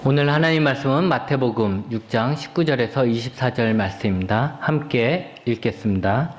오늘 하나님 말씀은 마태복음 6장 19절에서 24절 말씀입니다. 함께 읽겠습니다.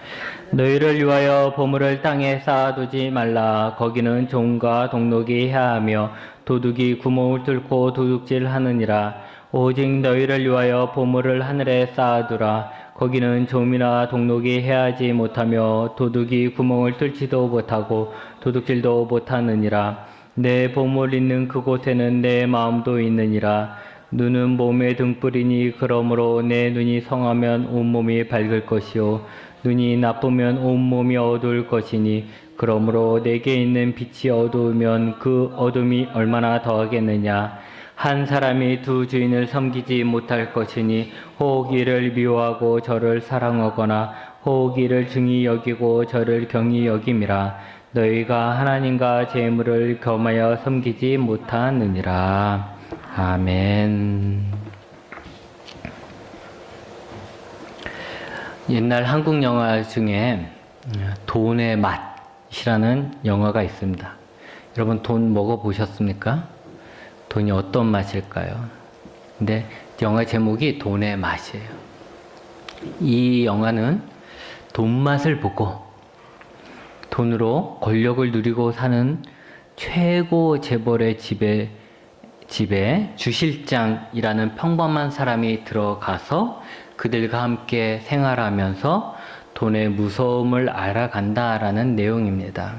너희를 위하여 보물을 땅에 쌓아두지 말라. 거기는 종과 동록이 해하며 도둑이 구멍을 뚫고 도둑질하느니라. 오직 너희를 위하여 보물을 하늘에 쌓아두라. 거기는 좀이나 동록이 해하지 못하며 도둑이 구멍을 뚫지도 못하고 도둑질도 못하느니라. 내 보물 있는 그곳에는 내 마음도 있느니라. 눈은 몸의 등불이니 그러므로 내 눈이 성하면 온몸이 밝을 것이요 눈이 나쁘면 온몸이 어두울 것이니 그러므로 내게 있는 빛이 어두우면 그 어둠이 얼마나 더하겠느냐. 한 사람이 두 주인을 섬기지 못할 것이니 혹 이를 미워하고 저를 사랑하거나 혹 이를 중히 여기고 저를 경히 여김이라. 너희가 하나님과 재물을 겸하여 섬기지 못하느니라. 아멘. 옛날 한국 영화 중에 돈의 맛이라는 영화가 있습니다. 여러분 돈 먹어보셨습니까? 돈이 어떤 맛일까요? 근데 영화 제목이 돈의 맛이에요. 이 영화는 돈 맛을 보고 돈으로 권력을 누리고 사는 최고 재벌의 집에 주실장이라는 평범한 사람이 들어가서 그들과 함께 생활하면서 돈의 무서움을 알아간다라는 내용입니다.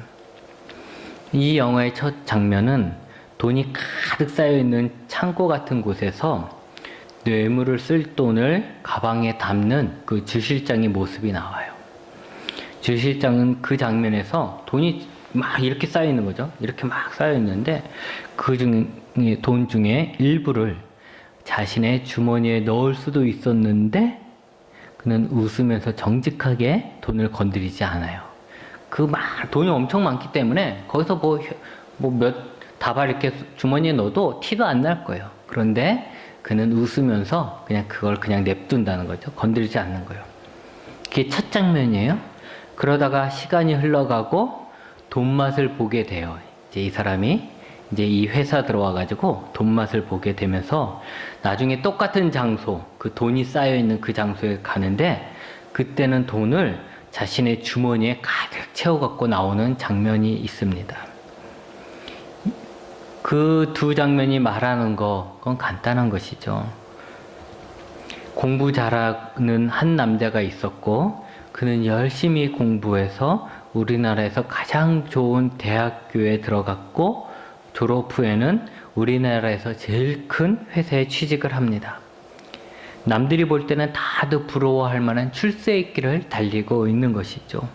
이 영화의 첫 장면은 돈이 가득 쌓여있는 창고 같은 곳에서 뇌물을 쓸 돈을 가방에 담는 그 주실장의 모습이 나와요. 주실장은 그 장면에서 돈이 막 이렇게 쌓여 있는 거죠. 이렇게 막 쌓여 있는데 그 중에 돈 중에 일부를 자신의 주머니에 넣을 수도 있었는데 그는 웃으면서 정직하게 돈을 건드리지 않아요. 그 막 돈이 엄청 많기 때문에 거기서 몇 다발 이렇게 주머니에 넣어도 티도 안 날 거예요. 그런데 그는 웃으면서 그걸 냅둔다는 거죠. 건드리지 않는 거예요. 그게 첫 장면이에요. 그러다가 시간이 흘러가고 돈 맛을 보게 돼요. 이제 이 사람이 이 회사 들어와가지고 돈 맛을 보게 되면서 나중에 똑같은 장소, 그 돈이 쌓여있는 그 장소에 가는데 그때는 돈을 자신의 주머니에 가득 채워갖고 나오는 장면이 있습니다. 그 두 장면이 말하는 그건 간단한 것이죠. 공부 잘하는 한 남자가 있었고 그는 열심히 공부해서 우리나라에서 가장 좋은 대학교에 들어갔고 졸업 후에는 우리나라에서 제일 큰 회사에 취직을 합니다. 남들이 볼 때는 다들 부러워할 만한 출세의 길을 달리고 있는 것이죠.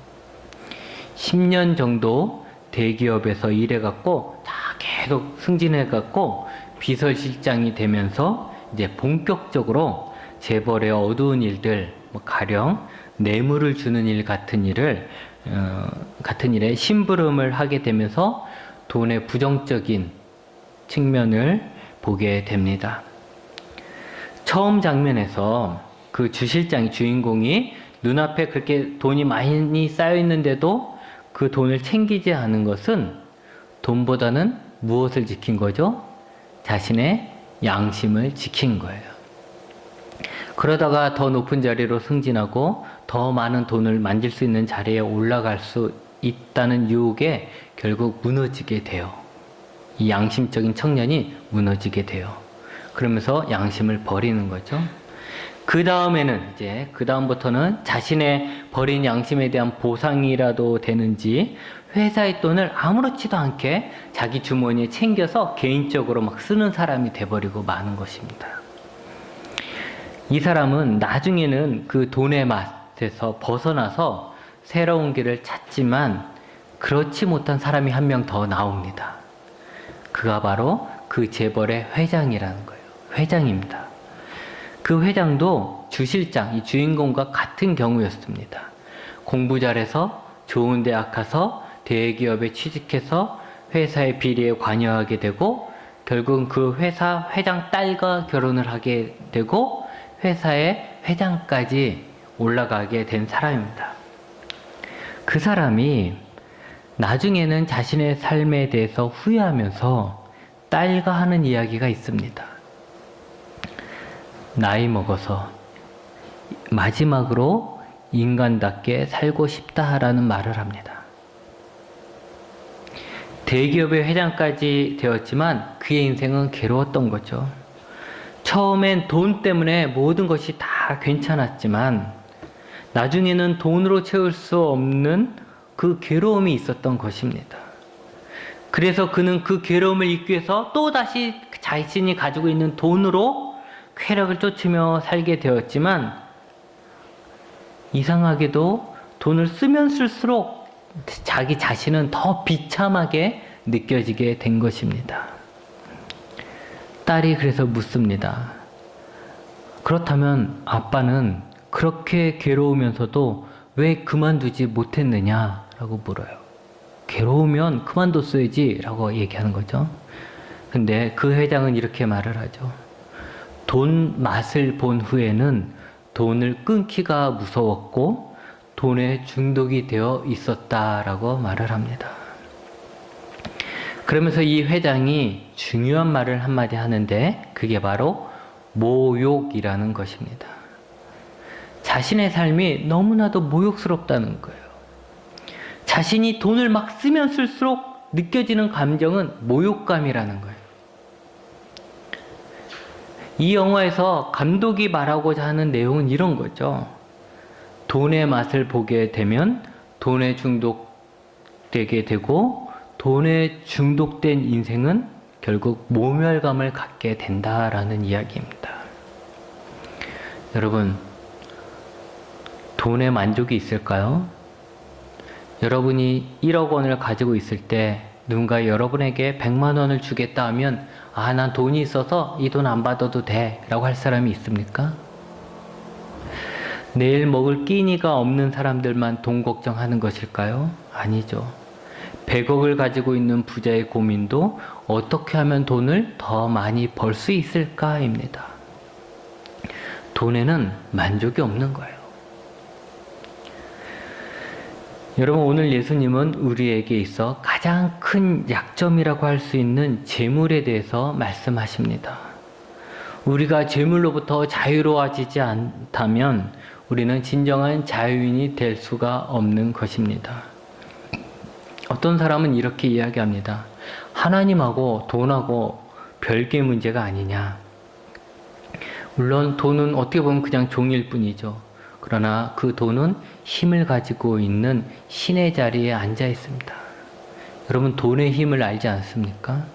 10년 정도 대기업에서 일해갖고 다 계속 승진해갖고 비서실장이 되면서 이제 본격적으로 재벌의 어두운 일들, 가령 뇌물을 주는 일 같은 일에 심부름을 하게 되면서 돈의 부정적인 측면을 보게 됩니다. 처음 장면에서 그 주인공이 눈앞에 그렇게 돈이 많이 쌓여 있는데도 그 돈을 챙기지 않은 것은 돈보다는 무엇을 지킨 거죠? 자신의 양심을 지킨 거예요. 그러다가 더 높은 자리로 승진하고 더 많은 돈을 만질 수 있는 자리에 올라갈 수 있다는 유혹에 결국 무너지게 돼요. 이 양심적인 청년이 무너지게 돼요. 그러면서 양심을 버리는 거죠. 그 다음부터는 자신의 버린 양심에 대한 보상이라도 되는지 회사의 돈을 아무렇지도 않게 자기 주머니에 챙겨서 개인적으로 막 쓰는 사람이 돼버리고 마는 것입니다. 이 사람은 나중에는 그 돈의 맛에서 벗어나서 새로운 길을 찾지만 그렇지 못한 사람이 한 명 더 나옵니다. 그가 바로 그 재벌의 회장이라는 거예요. 회장입니다. 그 회장도 주실장, 이 주인공과 같은 경우였습니다. 공부 잘해서 좋은 대학 가서 대기업에 취직해서 회사의 비리에 관여하게 되고 결국은 그 회사 회장 딸과 결혼을 하게 되고 회사의 회장까지 올라가게 된 사람입니다. 그 사람이 나중에는 자신의 삶에 대해서 후회하면서 딸과 하는 이야기가 있습니다. 나이 먹어서 마지막으로 인간답게 살고 싶다라는 말을 합니다. 대기업의 회장까지 되었지만 그의 인생은 괴로웠던 거죠. 처음엔 돈 때문에 모든 것이 다 괜찮았지만 나중에는 돈으로 채울 수 없는 그 괴로움이 있었던 것입니다. 그래서 그는 그 괴로움을 잊기 위해서 또다시 자신이 가지고 있는 돈으로 쾌락을 쫓으며 살게 되었지만 이상하게도 돈을 쓰면 쓸수록 자기 자신은 더 비참하게 느껴지게 된 것입니다. 딸이 그래서 묻습니다. 그렇다면 아빠는 그렇게 괴로우면서도 왜 그만두지 못했느냐라고 물어요. 괴로우면 그만뒀어야지 라고 얘기하는 거죠. 근데 그 회장은 이렇게 말을 하죠. 돈 맛을 본 후에는 돈을 끊기가 무서웠고 돈에 중독이 되어 있었다라고 말을 합니다. 그러면서 이 회장이 중요한 말을 한마디 하는데 그게 바로 모욕이라는 것입니다. 자신의 삶이 너무나도 모욕스럽다는 거예요. 자신이 돈을 막 쓰면 쓸수록 느껴지는 감정은 모욕감이라는 거예요. 이 영화에서 감독이 말하고자 하는 내용은 이런 거죠. 돈의 맛을 보게 되면 돈에 중독되게 되고 돈에 중독된 인생은 결국 모멸감을 갖게 된다라는 이야기입니다. 여러분, 돈에 만족이 있을까요? 여러분이 1억 원을 가지고 있을 때 누군가 여러분에게 100만 원을 주겠다 하면 난 돈이 있어서 이 돈 안 받아도 돼 라고 할 사람이 있습니까? 내일 먹을 끼니가 없는 사람들만 돈 걱정하는 것일까요? 아니죠. 100억을 가지고 있는 부자의 고민도 어떻게 하면 돈을 더 많이 벌 수 있을까입니다. 돈에는 만족이 없는 거예요. 여러분, 오늘 예수님은 우리에게 있어 가장 큰 약점이라고 할 수 있는 재물에 대해서 말씀하십니다. 우리가 재물로부터 자유로워지지 않다면 우리는 진정한 자유인이 될 수가 없는 것입니다. 어떤 사람은 이렇게 이야기합니다. 하나님하고 돈하고 별개의 문제가 아니냐. 물론 돈은 어떻게 보면 그냥 종일 뿐이죠. 그러나 그 돈은 힘을 가지고 있는 신의 자리에 앉아 있습니다. 여러분, 돈의 힘을 알지 않습니까?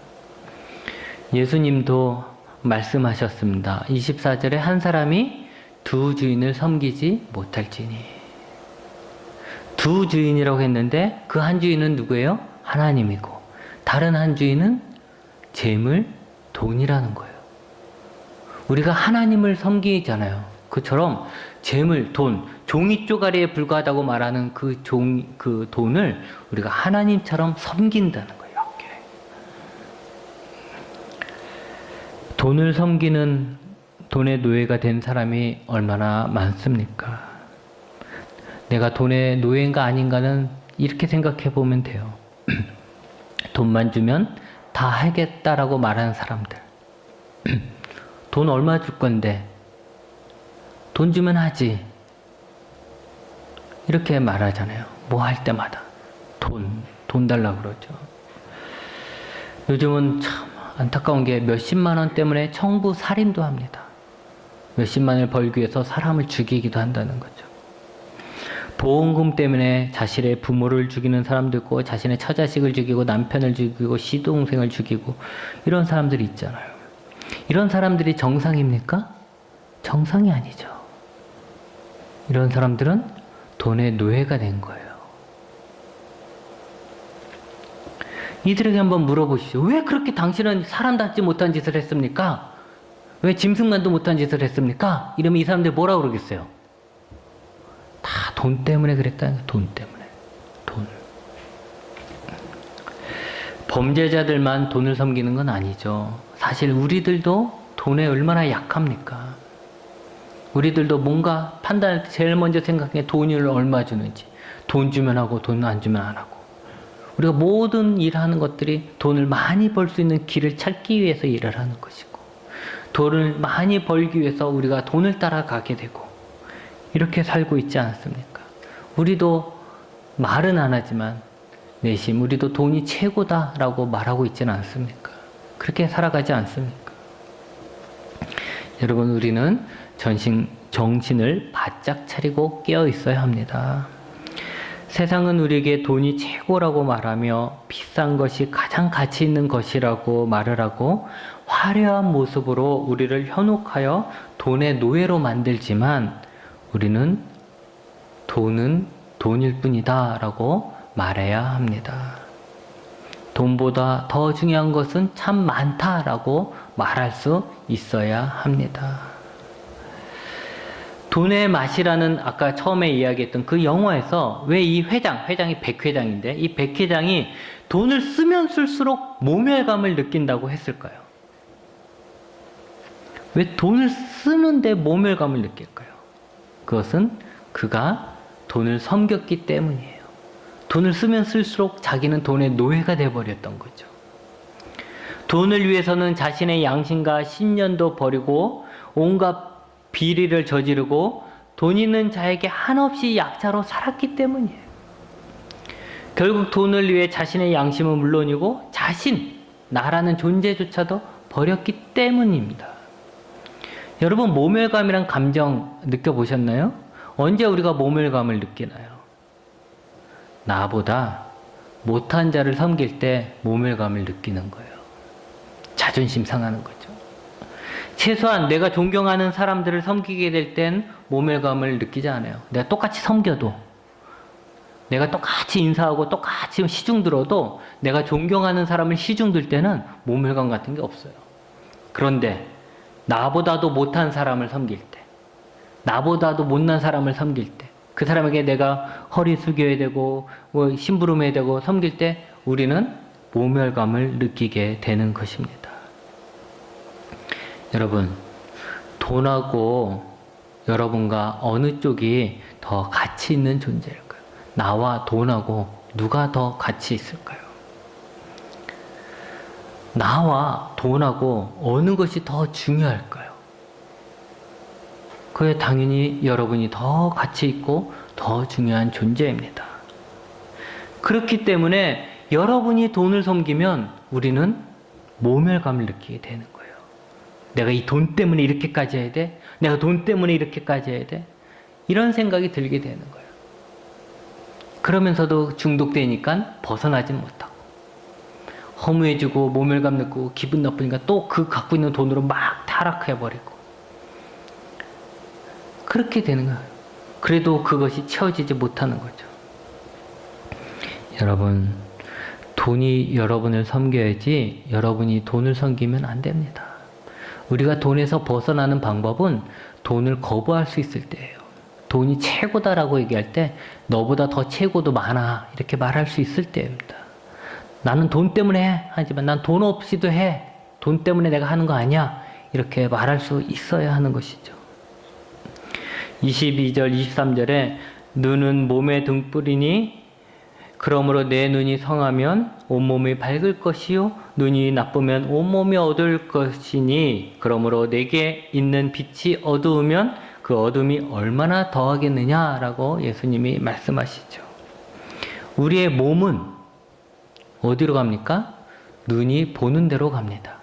예수님도 말씀하셨습니다. 24절에 한 사람이 두 주인을 섬기지 못할지니. 두 주인이라고 했는데 그 한 주인은 누구예요? 하나님이고 다른 한 주인은 재물, 돈이라는 거예요. 우리가 하나님을 섬기잖아요. 그처럼 재물, 돈, 종이 쪼가리에 불과하다고 말하는 그 돈을 우리가 하나님처럼 섬긴다는 거예요. 이렇게. 돈을 섬기는 돈의 노예가 된 사람이 얼마나 많습니까? 내가 돈의 노예인가 아닌가는 이렇게 생각해 보면 돼요. 돈만 주면 다 하겠다라고 말하는 사람들. 돈 얼마 줄 건데? 돈 주면 하지. 이렇게 말하잖아요. 뭐 할 때마다. 돈 달라고 그러죠. 요즘은 참 안타까운 게 몇십만 원 때문에 청부 살인도 합니다. 몇십만을 벌기 위해서 사람을 죽이기도 한다는 거죠. 보험금 때문에 자신의 부모를 죽이는 사람도 있고 자신의 처자식을 죽이고 남편을 죽이고 시동생을 죽이고 이런 사람들이 있잖아요. 이런 사람들이 정상입니까? 정상이 아니죠. 이런 사람들은 돈의 노예가 된 거예요. 이들에게 한번 물어보시죠. 왜 그렇게 당신은 사람 닮지 못한 짓을 했습니까? 왜 짐승만도 못한 짓을 했습니까? 이러면 이 사람들 뭐라고 그러겠어요? 다 돈 때문에 그랬다는 거예요. 돈 때문에. 돈. 범죄자들만 돈을 섬기는 건 아니죠. 사실 우리들도 돈에 얼마나 약합니까? 우리들도 뭔가 판단할 때 제일 먼저 생각해 돈을 얼마 주는지. 돈 주면 하고 돈 안 주면 안 하고. 우리가 모든 일하는 것들이 돈을 많이 벌 수 있는 길을 찾기 위해서 일을 하는 것이고 돈을 많이 벌기 위해서 우리가 돈을 따라가게 되고 이렇게 살고 있지 않습니까? 우리도 말은 안 하지만 내심 우리도 돈이 최고다라고 말하고 있지는 않습니까? 그렇게 살아가지 않습니까? 여러분, 우리는 정신을 바짝 차리고 깨어 있어야 합니다. 세상은 우리에게 돈이 최고라고 말하며 비싼 것이 가장 가치 있는 것이라고 말을 하고 화려한 모습으로 우리를 현혹하여 돈의 노예로 만들지만 우리는 돈은 돈일 뿐이다 라고 말해야 합니다. 돈보다 더 중요한 것은 참 많다라고 말할 수 있어야 합니다. 돈의 맛이라는 아까 처음에 이야기했던 그 영화에서 왜 이 회장이 백회장인데 이 백회장이 돈을 쓰면 쓸수록 모멸감을 느낀다고 했을까요? 왜 돈을 쓰는데 모멸감을 느낄까요? 그것은 그가 돈을 섬겼기 때문이에요. 돈을 쓰면 쓸수록 자기는 돈의 노예가 되어버렸던 거죠. 돈을 위해서는 자신의 양심과 신념도 버리고 온갖 비리를 저지르고 돈 있는 자에게 한없이 약자로 살았기 때문이에요. 결국 돈을 위해 자신의 양심은 물론이고 나라는 존재조차도 버렸기 때문입니다. 여러분, 모멸감이란 감정 느껴보셨나요? 언제 우리가 모멸감을 느끼나요? 나보다 못한 자를 섬길 때 모멸감을 느끼는 거예요. 자존심 상하는 거죠. 최소한 내가 존경하는 사람들을 섬기게 될 땐 모멸감을 느끼지 않아요. 내가 똑같이 섬겨도, 내가 똑같이 인사하고 똑같이 시중 들어도 내가 존경하는 사람을 시중 들 때는 모멸감 같은 게 없어요. 그런데 나보다도 못한 사람을 섬길 때, 나보다도 못난 사람을 섬길 때, 그 사람에게 내가 허리 숙여야 되고 심부름해야 되고 섬길 때 우리는 모멸감을 느끼게 되는 것입니다. 여러분, 돈하고 여러분과 어느 쪽이 더 가치 있는 존재일까요? 나와 돈하고 누가 더 가치 있을까요? 나와 돈하고 어느 것이 더 중요할까요? 그게 당연히 여러분이 더 가치 있고 더 중요한 존재입니다. 그렇기 때문에 여러분이 돈을 섬기면 우리는 모멸감을 느끼게 되는 거예요. 내가 이 돈 때문에 이렇게까지 해야 돼? 내가 돈 때문에 이렇게까지 해야 돼? 이런 생각이 들게 되는 거예요. 그러면서도 중독되니까 벗어나진 못하고 허무해지고 모멸감 느끼고 기분 나쁘니까 또 그 갖고 있는 돈으로 막 타락해버리고 그렇게 되는 거예요. 그래도 그것이 채워지지 못하는 거죠. 여러분, 돈이 여러분을 섬겨야지 여러분이 돈을 섬기면 안 됩니다. 우리가 돈에서 벗어나는 방법은 돈을 거부할 수 있을 때예요. 돈이 최고다라고 얘기할 때 너보다 더 최고도 많아 이렇게 말할 수 있을 때입니다. 나는 돈 때문에 해 하지만 난 돈 없이도 해. 돈 때문에 내가 하는 거 아니야. 이렇게 말할 수 있어야 하는 것이죠. 22절 23절에 눈은 몸의 등불이니 그러므로 내 눈이 성하면 온몸이 밝을 것이요 눈이 나쁘면 온몸이 어두울 것이니 그러므로 내게 있는 빛이 어두우면 그 어둠이 얼마나 더하겠느냐라고 예수님이 말씀하시죠. 우리의 몸은 어디로 갑니까? 눈이 보는 데로 갑니다.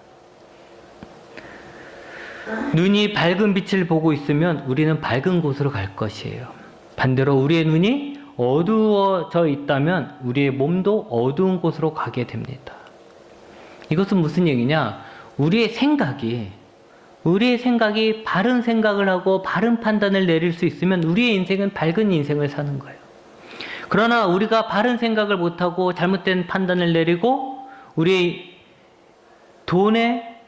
눈이 밝은 빛을 보고 있으면 우리는 밝은 곳으로 갈 것이에요. 반대로 우리의 눈이 어두워져 있다면 우리의 몸도 어두운 곳으로 가게 됩니다. 이것은 무슨 얘기냐? 우리의 생각이 바른 생각을 하고 바른 판단을 내릴 수 있으면 우리의 인생은 밝은 인생을 사는 거예요. 그러나 우리가 바른 생각을 못하고 잘못된 판단을 내리고 우리의 돈에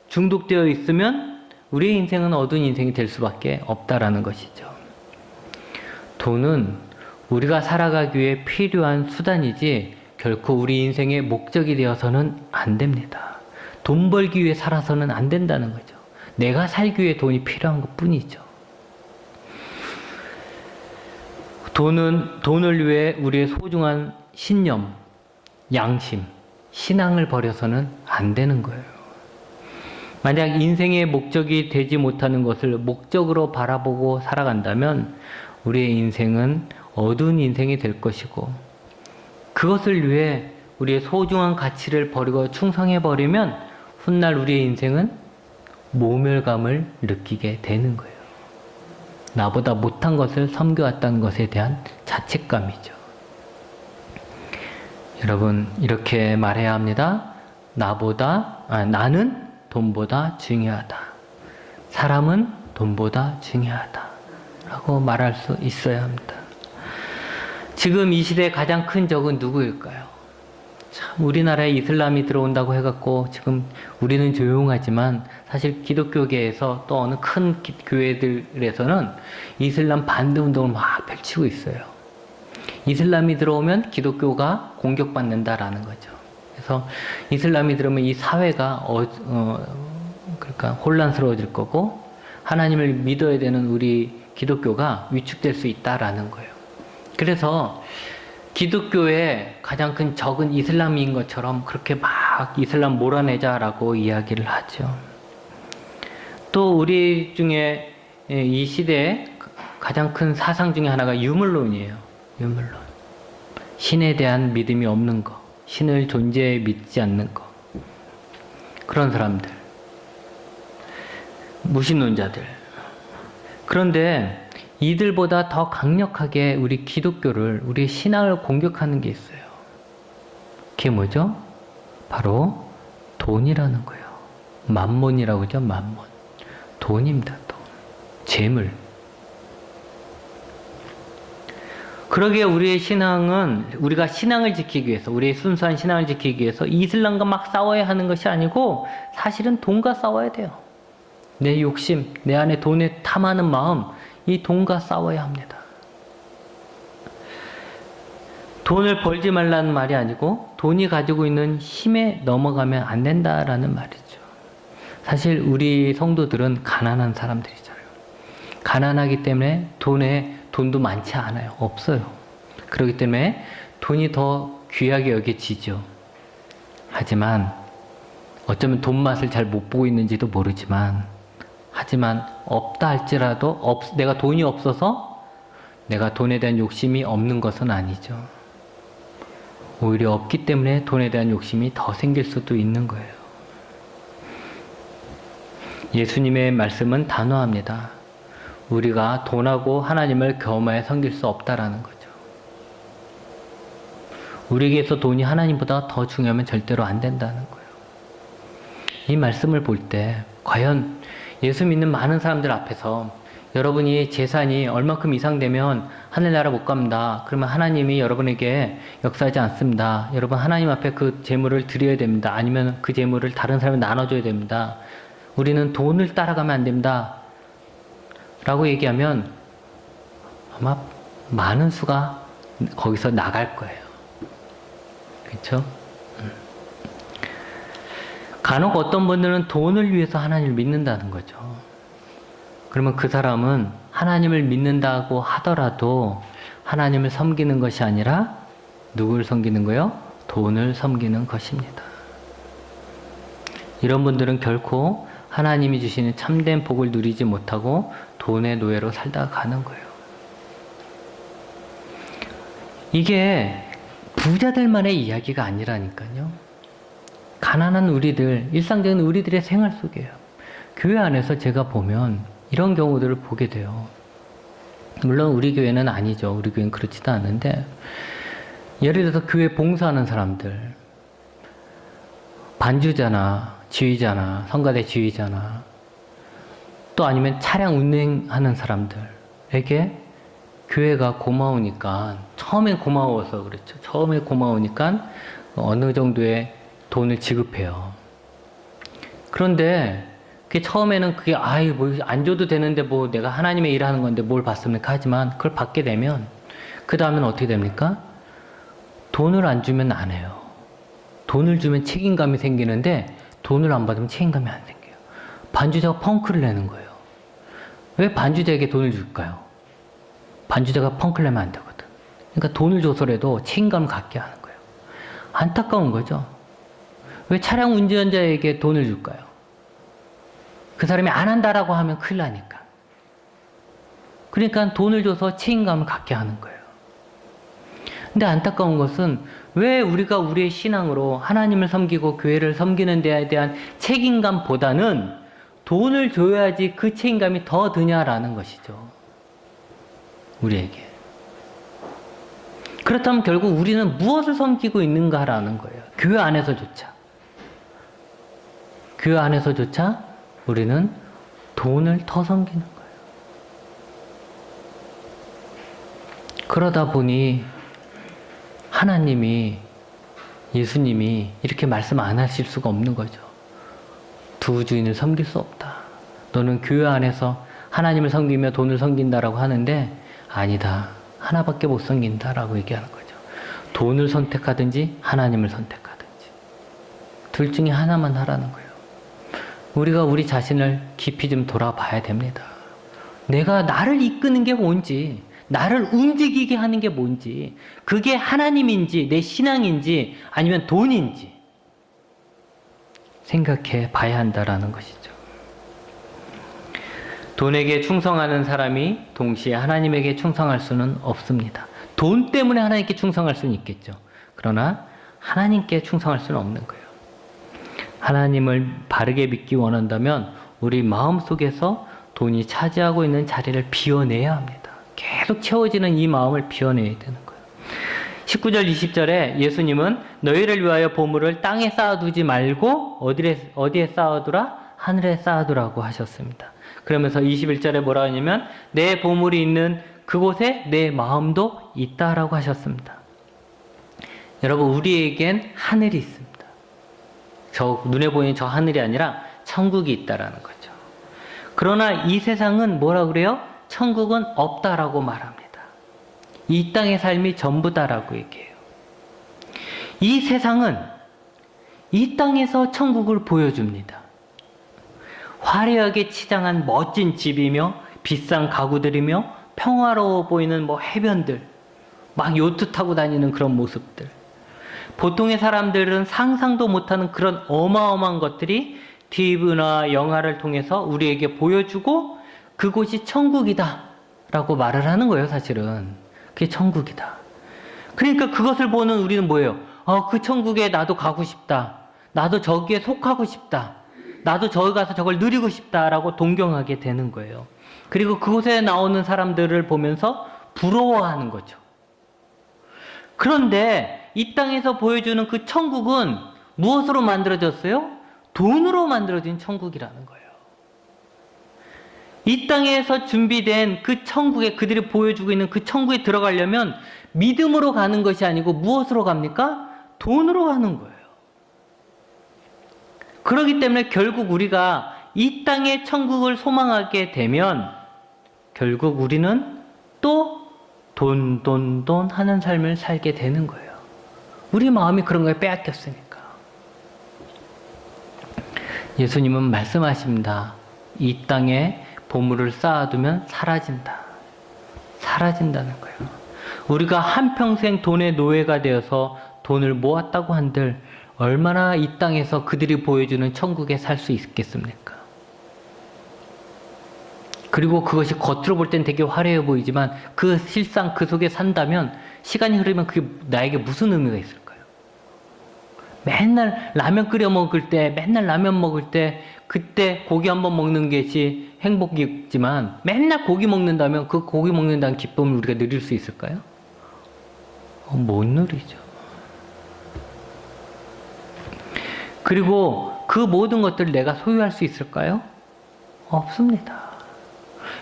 중독되어 있으면 우리의 인생은 어두운 인생이 될 수밖에 없다라는 것이죠. 돈은 우리가 살아가기 위해 필요한 수단이지 결코 우리 인생의 목적이 되어서는 안 됩니다. 돈 벌기 위해 살아서는 안 된다는 거죠. 내가 살기 위해 돈이 필요한 것 뿐이죠. 돈을 위해 우리의 소중한 신념, 양심, 신앙을 버려서는 안 되는 거예요. 만약 인생의 목적이 되지 못하는 것을 목적으로 바라보고 살아간다면 우리의 인생은 어두운 인생이 될 것이고, 그것을 위해 우리의 소중한 가치를 버리고 충성해버리면 훗날 우리의 인생은 모멸감을 느끼게 되는 거예요. 나보다 못한 것을 섬겨왔다는 것에 대한 자책감이죠. 여러분, 이렇게 말해야 합니다. 나는 돈보다 중요하다. 사람은 돈보다 중요하다. 라고 말할 수 있어야 합니다. 지금 이 시대의 가장 큰 적은 누구일까요? 참, 우리나라에 이슬람이 들어온다고 해갖고 지금 우리는 조용하지만 사실 기독교계에서 또 어느 큰 교회들에서는 이슬람 반대 운동을 막 펼치고 있어요. 이슬람이 들어오면 기독교가 공격받는다라는 거죠. 그래서 이슬람이 들어오면 이 사회가 그러니까 혼란스러워질 거고, 하나님을 믿어야 되는 우리 기독교가 위축될 수 있다라는 거예요. 그래서 기독교의 가장 큰 적은 이슬람인 것처럼 그렇게 막 이슬람 몰아내자라고 이야기를 하죠. 또 우리 중에 이 시대의 가장 큰 사상 중에 하나가 유물론이에요. 유물론. 신에 대한 믿음이 없는 거, 신을 존재에 믿지 않는 거, 그런 사람들, 무신론자들. 그런데 이들보다 더 강력하게 우리 기독교를, 우리 신앙을 공격하는 게 있어요. 그게 뭐죠? 바로 돈이라는 거예요. 만몬이라고 하죠. 만몬. 돈입니다. 돈. 재물. 그러기에 우리의 신앙은, 우리가 신앙을 지키기 위해서, 우리의 순수한 신앙을 지키기 위해서 이슬람과 막 싸워야 하는 것이 아니고 사실은 돈과 싸워야 돼요. 내 욕심, 내 안에 돈에 탐하는 마음, 이 돈과 싸워야 합니다. 돈을 벌지 말라는 말이 아니고 돈이 가지고 있는 힘에 넘어가면 안 된다라는 말이죠. 사실 우리 성도들은 가난한 사람들이잖아요. 가난하기 때문에 돈도 많지 않아요. 없어요. 그렇기 때문에 돈이 더 귀하게 여겨지죠. 하지만 어쩌면 돈 맛을 잘 못 보고 있는지도 모르지만, 하지만 없다 할지라도 내가 돈이 없어서 내가 돈에 대한 욕심이 없는 것은 아니죠. 오히려 없기 때문에 돈에 대한 욕심이 더 생길 수도 있는 거예요. 예수님의 말씀은 단호합니다. 우리가 돈하고 하나님을 겸하여 섬길 수 없다라는 거죠. 우리에게서 돈이 하나님보다 더 중요하면 절대로 안 된다는 거예요. 이 말씀을 볼 때 과연 예수 믿는 많은 사람들 앞에서 여러분이 재산이 얼마큼 이상 되면 하늘나라 못 갑니다. 그러면 하나님이 여러분에게 역사하지 않습니다. 여러분 하나님 앞에 그 재물을 드려야 됩니다. 아니면 그 재물을 다른 사람에 나눠줘야 됩니다. 우리는 돈을 따라가면 안 됩니다. 라고 얘기하면 아마 많은 수가 거기서 나갈 거예요. 그렇죠? 간혹 어떤 분들은 돈을 위해서 하나님을 믿는다는 거죠. 그러면 그 사람은 하나님을 믿는다고 하더라도 하나님을 섬기는 것이 아니라 누구를 섬기는 거예요? 돈을 섬기는 것입니다. 이런 분들은 결코 하나님이 주시는 참된 복을 누리지 못하고 돈의 노예로 살다가 가는 거예요. 이게 부자들만의 이야기가 아니라니까요. 가난한 우리들, 일상적인 우리들의 생활 속이에요. 교회 안에서 제가 보면 이런 경우들을 보게 돼요. 물론 우리 교회는 아니죠. 우리 교회는 그렇지도 않은데, 예를 들어서 교회 봉사하는 사람들, 반주자나 지휘자나 성가대 지휘자나 또 아니면 차량 운행하는 사람들에게 교회가 고마우니까, 처음엔 고마워서 그렇죠. 처음에 고마우니까 어느 정도의 돈을 지급해요. 그런데 그게 처음에는 그게 뭐 안 줘도 되는데 뭐 내가 하나님의 일하는 건데 뭘 받습니까? 하지만 그걸 받게 되면 그 다음엔 어떻게 됩니까? 돈을 안 주면 안 해요. 돈을 주면 책임감이 생기는데 돈을 안 받으면 책임감이 안 생겨요. 반주자가 펑크를 내는 거예요. 왜 반주자에게 돈을 줄까요? 반주자가 펑크를 내면 안 되거든. 그러니까 돈을 줘서라도 책임감을 갖게 하는 거예요. 안타까운 거죠. 왜 차량 운전자에게 돈을 줄까요? 그 사람이 안 한다라고 하면 큰일 나니까. 그러니까 돈을 줘서 책임감을 갖게 하는 거예요. 근데 안타까운 것은 왜 우리가 우리의 신앙으로 하나님을 섬기고 교회를 섬기는 데에 대한 책임감보다는 돈을 줘야지 그 책임감이 더 드냐라는 것이죠. 우리에게. 그렇다면 결국 우리는 무엇을 섬기고 있는가라는 거예요. 교회 안에서조차. 교회 안에서조차 우리는 돈을 더 섬기는 거예요. 그러다 보니 하나님이, 예수님이 이렇게 말씀 안 하실 수가 없는 거죠. 두 주인을 섬길 수 없다. 너는 교회 안에서 하나님을 섬기며 돈을 섬긴다라고 하는데 아니다. 하나밖에 못 섬긴다라고 얘기하는 거죠. 돈을 선택하든지 하나님을 선택하든지 둘 중에 하나만 하라는 거예요. 우리가 우리 자신을 깊이 좀 돌아봐야 됩니다. 내가 나를 이끄는 게 뭔지, 나를 움직이게 하는 게 뭔지, 그게 하나님인지 내 신앙인지 아니면 돈인지 생각해 봐야 한다라는 것이죠. 돈에게 충성하는 사람이 동시에 하나님에게 충성할 수는 없습니다. 돈 때문에 하나님께 충성할 수는 있겠죠. 그러나 하나님께 충성할 수는 없는 거예요. 하나님을 바르게 믿기 원한다면 우리 마음속에서 돈이 차지하고 있는 자리를 비워내야 합니다. 계속 채워지는 이 마음을 비워내야 되는 거예요. 19절 20절에 예수님은 너희를 위하여 보물을 땅에 쌓아두지 말고 어디에 쌓아두라? 하늘에 쌓아두라고 하셨습니다. 그러면서 21절에 뭐라 하냐면 내 보물이 있는 그곳에 내 마음도 있다라고 하셨습니다. 여러분, 우리에겐 하늘이 있습니다. 저 눈에 보이는 저 하늘이 아니라 천국이 있다라는 거죠. 그러나 이 세상은 뭐라 그래요? 천국은 없다라고 말합니다. 이 땅의 삶이 전부다라고 얘기해요. 이 세상은 이 땅에서 천국을 보여줍니다. 화려하게 치장한 멋진 집이며 비싼 가구들이며 평화로워 보이는 해변들, 막 요트 타고 다니는 그런 모습들. 보통의 사람들은 상상도 못하는 그런 어마어마한 것들이 TV나 영화를 통해서 우리에게 보여주고 그곳이 천국이다 라고 말을 하는 거예요. 사실은 그게 천국이다. 그러니까 그것을 보는 우리는 뭐예요? 그 천국에 나도 가고 싶다. 나도 저기에 속하고 싶다. 나도 저기 가서 저걸 누리고 싶다라고 동경하게 되는 거예요. 그리고 그곳에 나오는 사람들을 보면서 부러워하는 거죠. 그런데 이 땅에서 보여주는 그 천국은 무엇으로 만들어졌어요? 돈으로 만들어진 천국이라는 거예요. 이 땅에서 준비된 그 천국에, 그들이 보여주고 있는 그 천국에 들어가려면 믿음으로 가는 것이 아니고 무엇으로 갑니까? 돈으로 가는 거예요. 그렇기 때문에 결국 우리가 이 땅의 천국을 소망하게 되면 결국 우리는 또 돈 하는 삶을 살게 되는 거예요. 우리 마음이 그런 거에 빼앗겼으니까. 예수님은 말씀하십니다. 이 땅에 보물을 쌓아두면 사라진다. 사라진다는 거예요. 우리가 한평생 돈의 노예가 되어서 돈을 모았다고 한들 얼마나 이 땅에서 그들이 보여주는 천국에 살 수 있겠습니까? 그리고 그것이 겉으로 볼 땐 되게 화려해 보이지만 그 실상 그 속에 산다면 시간이 흐르면 그게 나에게 무슨 의미가 있을까요? 맨날 라면 끓여 먹을 때, 맨날 라면 먹을 때 그때 고기 한번 먹는 것이 행복이지만 맨날 고기 먹는다면 그 고기 먹는다는 기쁨을 우리가 누릴 수 있을까요? 못 누리죠. 그리고 그 모든 것들을 내가 소유할 수 있을까요? 없습니다.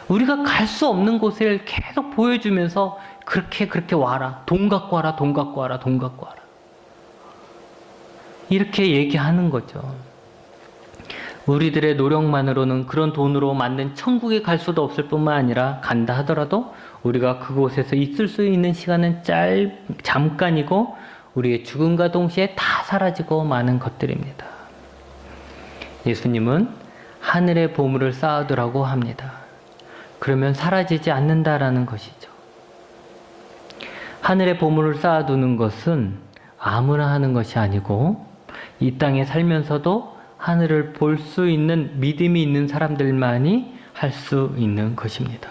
우리가 갈 수 없는 곳을 계속 보여주면서 그렇게 와라. 돈 갖고 와라. 돈 갖고 와라. 돈 갖고 와라. 이렇게 얘기하는 거죠. 우리들의 노력만으로는 그런 돈으로 만든 천국에 갈 수도 없을 뿐만 아니라 간다 하더라도 우리가 그곳에서 있을 수 있는 시간은 잠깐이고 우리의 죽음과 동시에 다 사라지고 마는 것들입니다. 예수님은 하늘의 보물을 쌓아두라고 합니다. 그러면 사라지지 않는다라는 것이죠. 하늘의 보물을 쌓아두는 것은 아무나 하는 것이 아니고 이 땅에 살면서도 하늘을 볼 수 있는 믿음이 있는 사람들만이 할 수 있는 것입니다.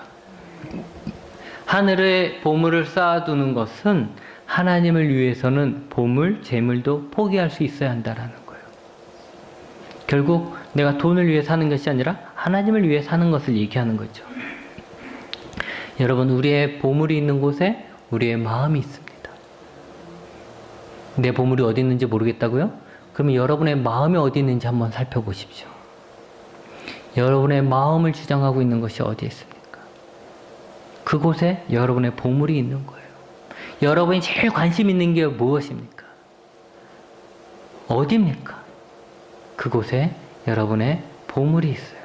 하늘에 보물을 쌓아두는 것은 하나님을 위해서는 보물, 재물도 포기할 수 있어야 한다라는 거예요. 결국 내가 돈을 위해 사는 것이 아니라 하나님을 위해 사는 것을 얘기하는 거죠. 여러분, 우리의 보물이 있는 곳에 우리의 마음이 있습니다. 내 보물이 어디 있는지 모르겠다고요? 그러면 여러분의 마음이 어디 있는지 한번 살펴보십시오. 여러분의 마음을 주장하고 있는 것이 어디에 있습니까? 그곳에 여러분의 보물이 있는 거예요. 여러분이 제일 관심 있는 게 무엇입니까? 어디입니까? 그곳에 여러분의 보물이 있어요.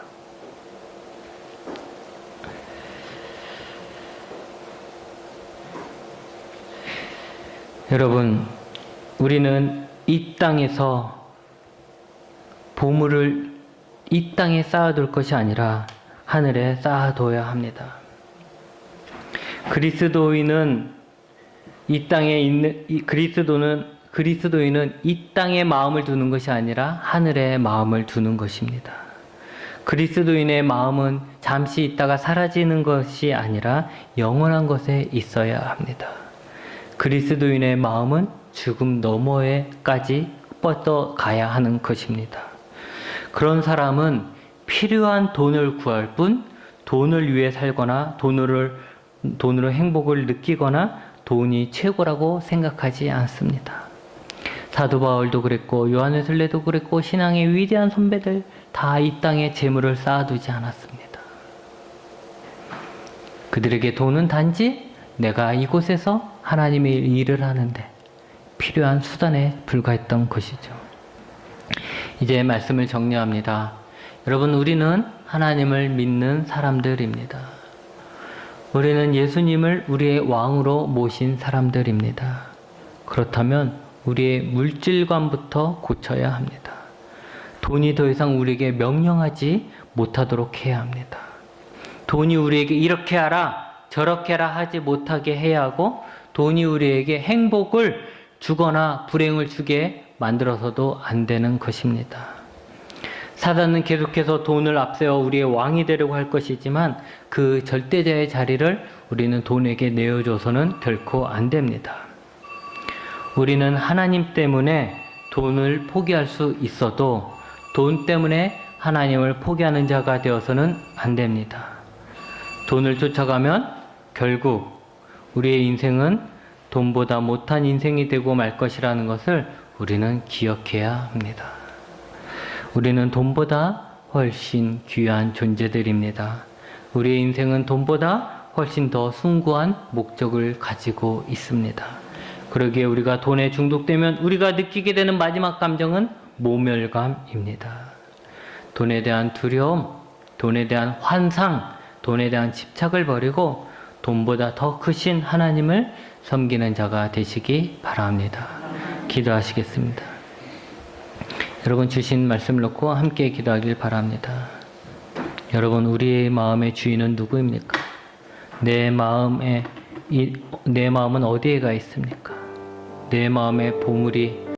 여러분, 우리는 이 땅에서 보물을 이 땅에 쌓아둘 것이 아니라 하늘에 쌓아둬야 합니다. 그리스도인은 이 땅에 마음을 두는 것이 아니라 하늘에 마음을 두는 것입니다. 그리스도인의 마음은 잠시 있다가 사라지는 것이 아니라 영원한 것에 있어야 합니다. 그리스도인의 마음은 죽음 너머에까지 뻗어가야 하는 것입니다. 그런 사람은 필요한 돈을 구할 뿐 돈을 위해 살거나 돈으로 행복을 느끼거나 돈이 최고라고 생각하지 않습니다. 사도 바울도 그랬고 요한웨슬레도 그랬고 신앙의 위대한 선배들 다 이 땅에 재물을 쌓아두지 않았습니다. 그들에게 돈은 단지 내가 이곳에서 하나님의 일을 하는데 필요한 수단에 불과했던 것이죠. 이제 말씀을 정리합니다. 여러분, 우리는 하나님을 믿는 사람들입니다. 우리는 예수님을 우리의 왕으로 모신 사람들입니다. 그렇다면 우리의 물질관부터 고쳐야 합니다. 돈이 더 이상 우리에게 명령하지 못하도록 해야 합니다. 돈이 우리에게 이렇게 하라, 저렇게 하라 하지 못하게 해야 하고, 돈이 우리에게 행복을 주거나 불행을 주게 만들어서도 안 되는 것입니다. 사단은 계속해서 돈을 앞세워 우리의 왕이 되려고 할 것이지만 그 절대자의 자리를 우리는 돈에게 내어줘서는 결코 안 됩니다. 우리는 하나님 때문에 돈을 포기할 수 있어도 돈 때문에 하나님을 포기하는 자가 되어서는 안 됩니다. 돈을 쫓아가면 결국 우리의 인생은 돈보다 못한 인생이 되고 말 것이라는 것을 우리는 기억해야 합니다. 우리는 돈보다 훨씬 귀한 존재들입니다. 우리의 인생은 돈보다 훨씬 더 숭고한 목적을 가지고 있습니다. 그러기에 우리가 돈에 중독되면 우리가 느끼게 되는 마지막 감정은 모멸감입니다. 돈에 대한 두려움, 돈에 대한 환상, 돈에 대한 집착을 버리고 돈보다 더 크신 하나님을 섬기는 자가 되시기 바랍니다. 기도하시겠습니다. 여러분, 주신 말씀을 놓고 함께 기도하길 바랍니다. 여러분, 우리의 마음의 주인은 누구입니까? 내 마음은 어디에 가 있습니까? 내 마음의 보물이